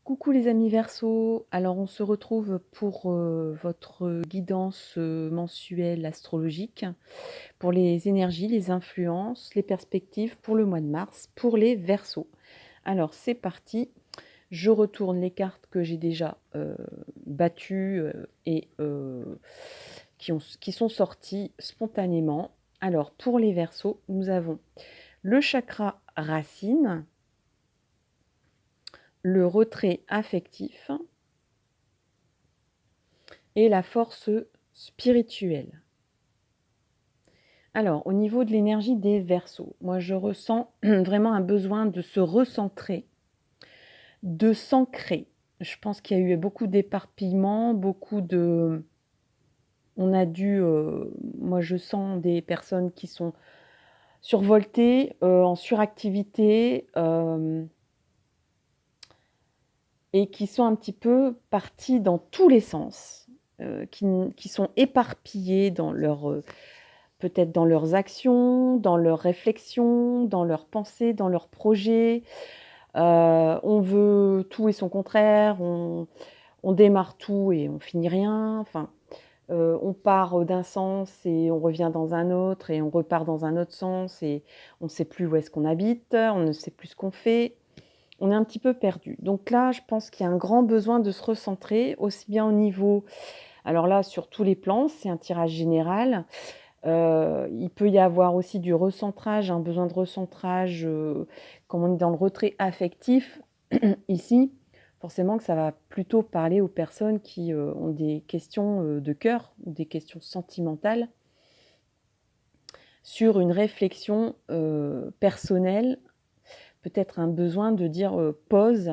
Coucou les amis Verseau, alors on se retrouve pour votre guidance mensuelle astrologique pour les énergies, les influences, les perspectives pour le mois de mars pour les Verseaux. Alors c'est parti, je retourne les cartes que j'ai déjà battues et qui sont sorties spontanément. Alors pour les Verseaux, nous avons le chakra racine, le retrait affectif et la force spirituelle. Alors, au niveau de l'énergie des Verseaux, moi je ressens vraiment un besoin de se recentrer, de s'ancrer. Je pense qu'il y a eu beaucoup d'éparpillement, beaucoup de... On a dû... moi je sens des personnes qui sont survoltées, en suractivité, et qui sont un petit peu parties dans tous les sens, qui sont éparpillées dans leur... peut-être dans leurs actions, dans leurs réflexions, dans leurs pensées, dans leurs projets. On veut tout et son contraire, on démarre tout et on finit rien. Enfin, on part d'un sens et on revient dans un autre et on repart dans un autre sens et on ne sait plus où est-ce qu'on habite, on ne sait plus ce qu'on fait. On est un petit peu perdu. Donc là, je pense qu'il y a un grand besoin de se recentrer, aussi bien au niveau, alors là, sur tous les plans, c'est un tirage général. Il peut y avoir aussi du recentrage, un besoin de recentrage, comme on est dans le retrait affectif ici, forcément que ça va plutôt parler aux personnes qui ont des questions de cœur ou des questions sentimentales sur une réflexion personnelle, peut-être un besoin de dire pause,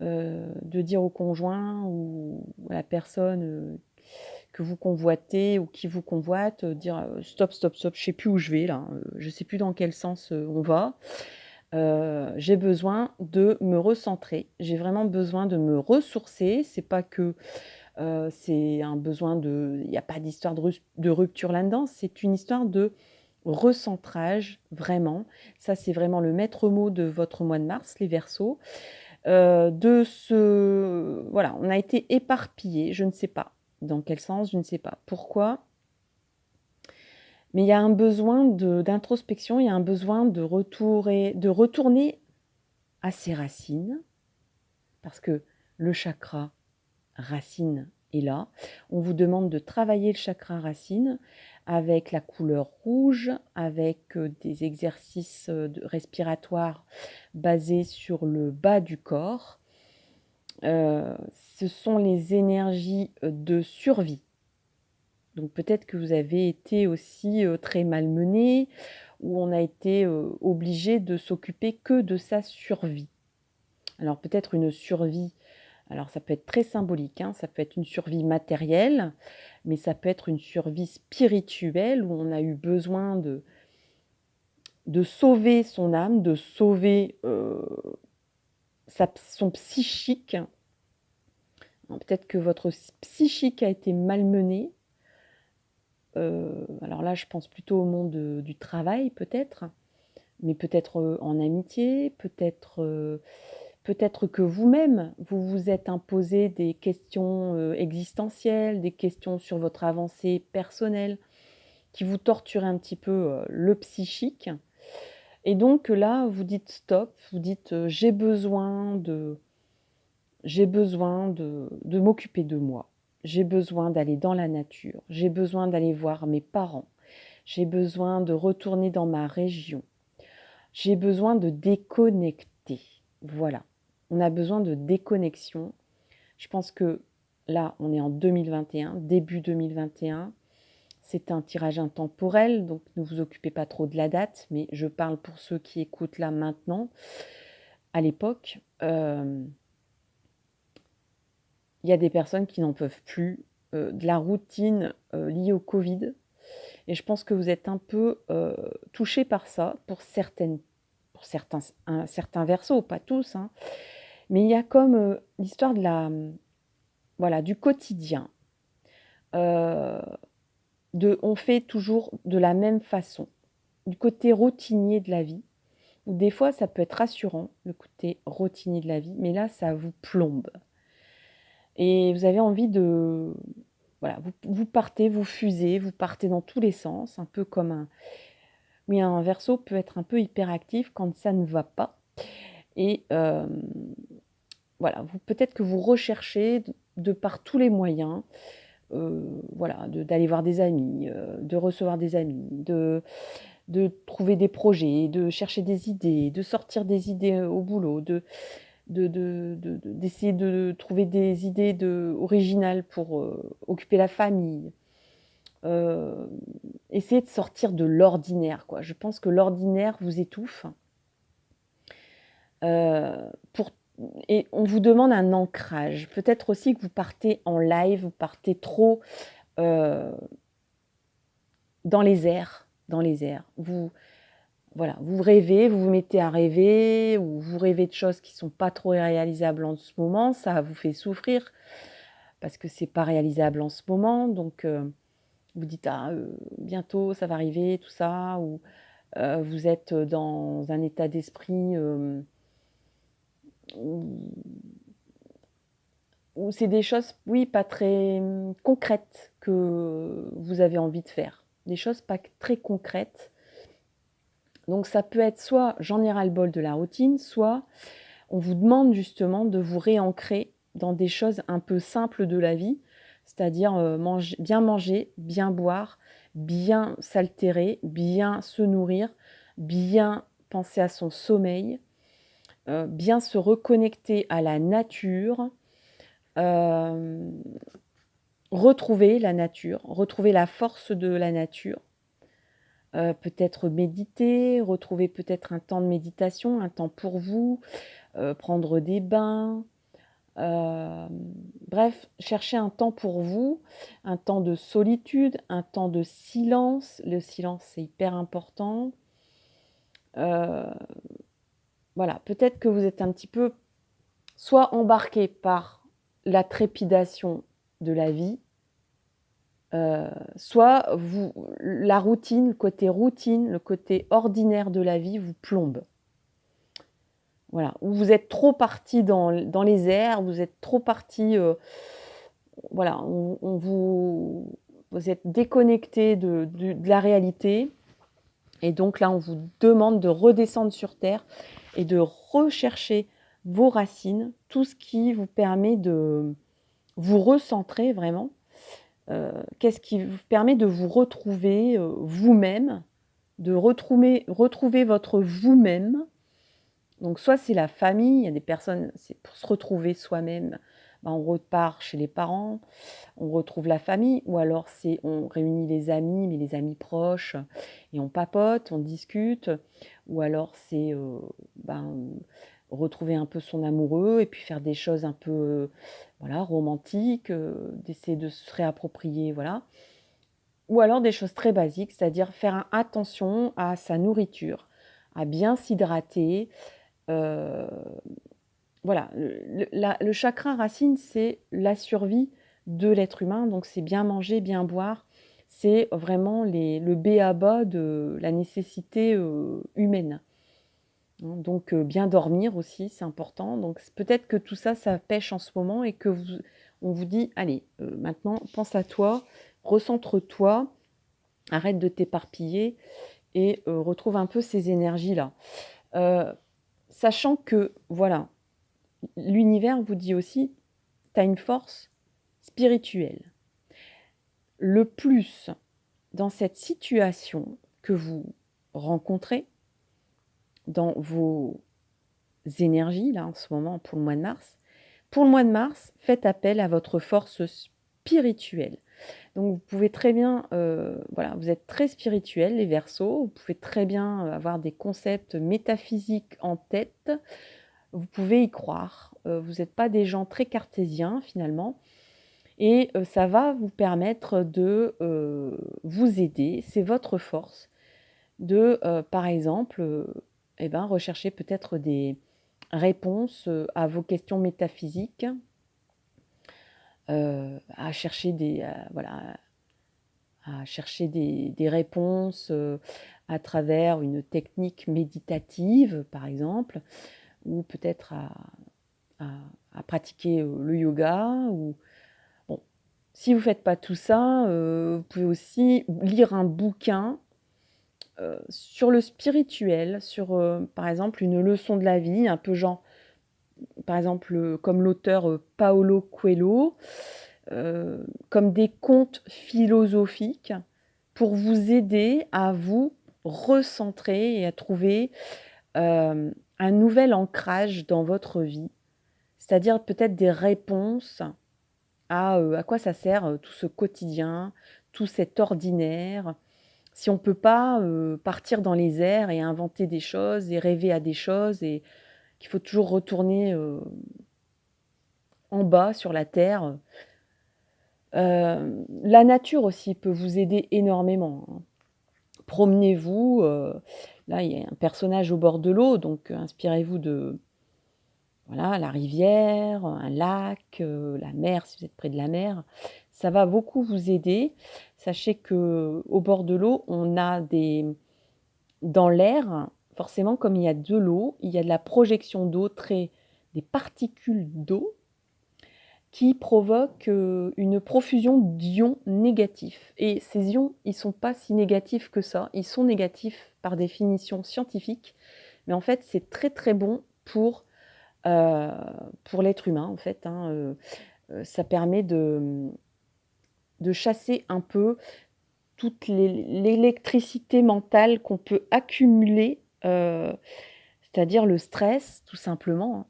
de dire au conjoint ou à la personne que vous convoitez ou qui vous convoite, dire stop, stop, stop, je sais plus où je vais là, je sais plus dans quel sens on va. J'ai besoin de me recentrer, j'ai vraiment besoin de me ressourcer. C'est pas que c'est un besoin de, il n'y a pas d'histoire de rupture là-dedans, c'est une histoire de recentrage, vraiment. Ça, c'est vraiment le maître mot de votre mois de mars, les Verseaux. Voilà, on a été éparpillés, je ne sais pas dans quel sens, je ne sais pas pourquoi, mais il y a un besoin d'introspection, il y a un besoin de retourner à ses racines, parce que le chakra racine est là. On vous demande de travailler le chakra racine avec la couleur rouge, avec des exercices respiratoires basés sur le bas du corps. Ce sont les énergies de survie. Donc peut-être que vous avez été aussi très malmené, ou on a été obligé de s'occuper que de sa survie. Alors peut-être une survie, alors ça peut être très symbolique, hein, ça peut être une survie matérielle, mais ça peut être une survie spirituelle où on a eu besoin de sauver son âme, de sauver son psychique. Peut-être que votre psychique a été malmené. Alors là, je pense plutôt au monde du travail peut-être, mais peut-être en amitié, peut-être que vous-même, vous vous êtes imposé des questions existentielles, des questions sur votre avancée personnelle, qui vous torturent un petit peu le psychique. Et donc là, vous dites stop, vous dites j'ai besoin de m'occuper de moi. J'ai besoin d'aller dans la nature. J'ai besoin d'aller voir mes parents. J'ai besoin de retourner dans ma région. J'ai besoin de déconnecter. Voilà. On a besoin de déconnexion. Je pense que là, on est en 2021, début 2021. C'est un tirage intemporel, donc ne vous occupez pas trop de la date, mais je parle pour ceux qui écoutent là maintenant. À l'époque, il y a des personnes qui n'en peuvent plus de la routine liée au Covid. Et je pense que vous êtes un peu touchés par ça, pour certains Verseaux, pas tous, hein. Mais il y a comme l'histoire voilà, du quotidien. On fait toujours de la même façon, du côté routinier de la vie. ou des fois ça peut être rassurant, le côté routinier de la vie, mais là ça vous plombe. Et vous avez envie de voilà, vous partez, vous fusez, vous partez dans tous les sens, un peu comme un Verseau peut être un peu hyperactif quand ça ne va pas et voilà, peut-être que vous recherchez de par tous les moyens, voilà, d'aller voir des amis, de recevoir des amis, de trouver des projets, de chercher des idées, de sortir des idées, au boulot, d'essayer de trouver des idées originales pour, occuper la famille. Heu, Essayer de sortir de l'ordinaire, quoi. Je pense que l'ordinaire vous étouffe. Pour Et on vous demande un ancrage. Peut-être aussi que vous partez en live, vous partez trop, heu, dans les airs. Voilà, vous rêvez, vous vous mettez à rêver ou vous rêvez de choses qui sont pas trop réalisables en ce moment, ça vous fait souffrir parce que c'est pas réalisable en ce moment donc vous dites: «Ah, bientôt ça va arriver tout ça» ou vous êtes dans un état d'esprit, où c'est des choses, oui, pas très, concrètes que vous avez envie de faire. Des choses pas très concrètes. Donc ça peut être soit j'en ai ras-le-bol de la routine, soit on vous demande justement de vous réancrer dans des choses un peu simples de la vie, c'est-à-dire, manger, bien boire, bien s'altérer, bien se nourrir, bien penser à son sommeil, bien se reconnecter à la nature, hem, retrouver la nature, retrouver la force de la nature, peut-être méditer, retrouver peut-être un temps de méditation, un temps pour vous, prendre des bains, hem, bref, chercher un temps pour vous, un temps de solitude, un temps de silence. Le silence, c'est hyper important. Heu, voilà, peut-être que vous êtes un petit peu soit embarqué par la trépidation de la vie, soit la routine, le côté ordinaire de la vie vous plombe. Voilà, ou vous êtes trop parti dans les airs, vous êtes trop parti, voilà, vous êtes déconnecté de la réalité et donc là, on vous demande de redescendre sur terre et de rechercher vos racines, tout ce qui vous permet de vous recentrer vraiment. Qu'est-ce qui vous permet de vous retrouver, vous-même, de retrouver votre vous-même. Donc soit c'est la famille, il y a des personnes, c'est pour se retrouver soi-même, on repart chez les parents, on retrouve la famille ou alors c'est on réunit les amis, mais les amis proches et on papote, on discute ou alors c'est, retrouver un peu son amoureux et puis faire des choses un peu, voilà, romantiques, d'essayer de se réapproprier, voilà. Ou alors des choses très basiques, c'est-à-dire faire attention à sa nourriture, à bien s'hydrater, heu, voilà. Le chakra racine, c'est la survie de l'être humain, donc c'est bien manger, bien boire. C'est vraiment le b.a-ba de la nécessité, humaine, hein, donc bien dormir aussi, c'est important. Donc peut-être que tout ça, ça pèche en ce moment et que on vous dit: «Allez, maintenant pense à toi, recentre-toi, arrête de t'éparpiller et retrouve un peu ces énergies-là». Heu, Sachant que, voilà, l'univers vous dit aussi: «Tu as une force spirituelle». Le plus dans cette situation que vous rencontrez, dans vos énergies, là, en ce moment, pour le mois de mars. Pour le mois de mars, faites appel à votre force spirituelle. Donc vous pouvez très bien, voilà, vous êtes très spirituels, les Verseaux, vous pouvez très bien, avoir des concepts métaphysiques en tête. Vous pouvez y croire, vous n'êtes pas des gens très cartésiens finalement et ça va vous permettre de, vous aider, c'est votre force de, par exemple, rechercher peut-être des réponses, à vos questions métaphysiques, à chercher voilà, à chercher des réponses à travers une technique méditative, par exemple, ou peut-être à pratiquer le yoga. Ou... Bon, si vous ne faites pas tout ça, vous pouvez aussi lire un bouquin sur le spirituel, sur, par exemple, une leçon de la vie, un peu genre, par exemple, comme l'auteur Paulo Coelho, comme des contes philosophiques pour vous aider à vous recentrer et à trouver un nouvel ancrage dans votre vie, c'est-à-dire peut-être des réponses à quoi ça sert tout ce quotidien, tout cet ordinaire, si on ne peut pas partir dans les airs et inventer des choses et rêver à des choses, et qu'il faut toujours retourner en bas sur la terre. La nature aussi peut vous aider énormément, hein. Promenez-vous, là il y a un personnage au bord de l'eau, donc inspirez-vous de voilà, la rivière, un lac, la mer si vous êtes près de la mer. Ça va beaucoup vous aider. Sachez qu'au bord de l'eau, on a dans l'air, forcément comme il y a de l'eau, il y a de la projection d'eau, des particules d'eau qui provoquent une profusion d'ions négatifs. Et ces ions, ils ne sont pas si négatifs que ça. Ils sont négatifs par définition scientifique, mais en fait, c'est très très bon pour l'être humain, en fait, hein. Ça permet de chasser un peu toute l'électricité mentale qu'on peut accumuler, c'est-à-dire le stress, tout simplement, hein.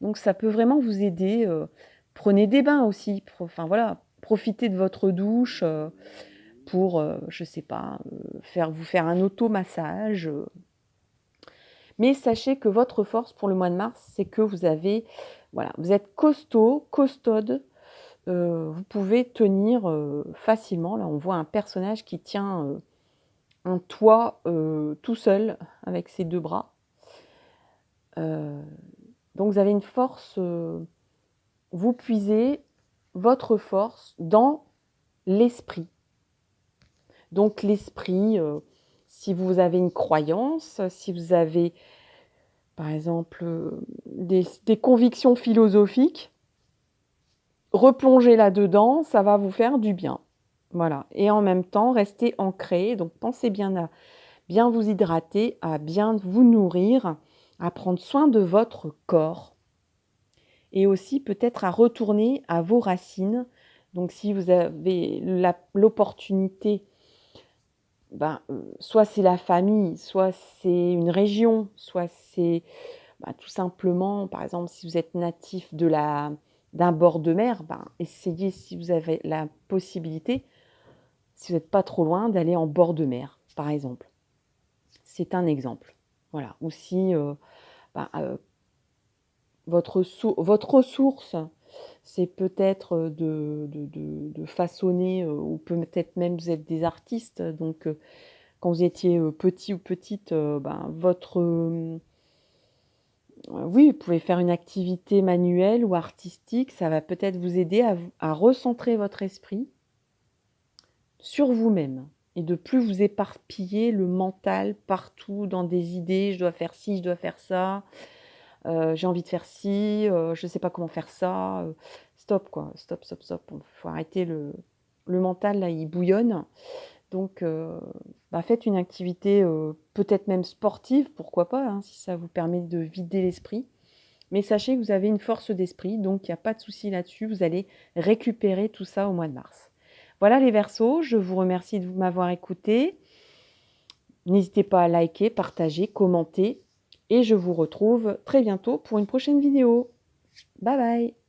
Donc ça peut vraiment vous aider. Prenez des bains aussi, enfin voilà, profitez de votre douche pour, je sais pas, vous faire un automassage. Mais sachez que votre force pour le mois de mars, c'est que vous avez, voilà, vous êtes costaud, costaude. Vous pouvez tenir facilement. Là, on voit un personnage qui tient un toit tout seul avec ses 2 bras. Donc vous avez une force, vous puisez votre force dans l'esprit. Donc l'esprit, si vous avez une croyance, si vous avez par exemple des convictions philosophiques, replonger là-dedans, ça va vous faire du bien. Voilà. Et en même temps, restez ancré. Donc pensez bien à bien vous hydrater, à bien vous nourrir, à prendre soin de votre corps. Et aussi peut-être à retourner à vos racines. Donc si vous avez l'opportunité, soit c'est la famille, soit c'est une région, soit c'est tout simplement, par exemple, si vous êtes natif d'un bord de mer, essayez, si vous avez la possibilité, si vous n'êtes pas trop loin, d'aller en bord de mer, par exemple. C'est un exemple. Voilà. Ou si votre ressource, c'est peut-être de façonner, ou peut-être même vous êtes des artistes, donc quand vous étiez petit ou petite, oui, vous pouvez faire une activité manuelle ou artistique, ça va peut-être vous aider à recentrer votre esprit sur vous-même et de plus vous éparpiller le mental partout dans des idées, je dois faire ci, je dois faire ça, j'ai envie de faire ci, je ne sais pas comment faire ça, stop quoi, stop, stop, stop, il faut arrêter le mental là, il bouillonne. Donc faites une activité peut-être même sportive, pourquoi pas, hein, si ça vous permet de vider l'esprit. Mais sachez que vous avez une force d'esprit, donc il n'y a pas de souci là-dessus, vous allez récupérer tout ça au mois de mars. Voilà les Verseaux, je vous remercie de m'avoir écouté. N'hésitez pas à liker, partager, commenter, et je vous retrouve très bientôt pour une prochaine vidéo. Bye bye!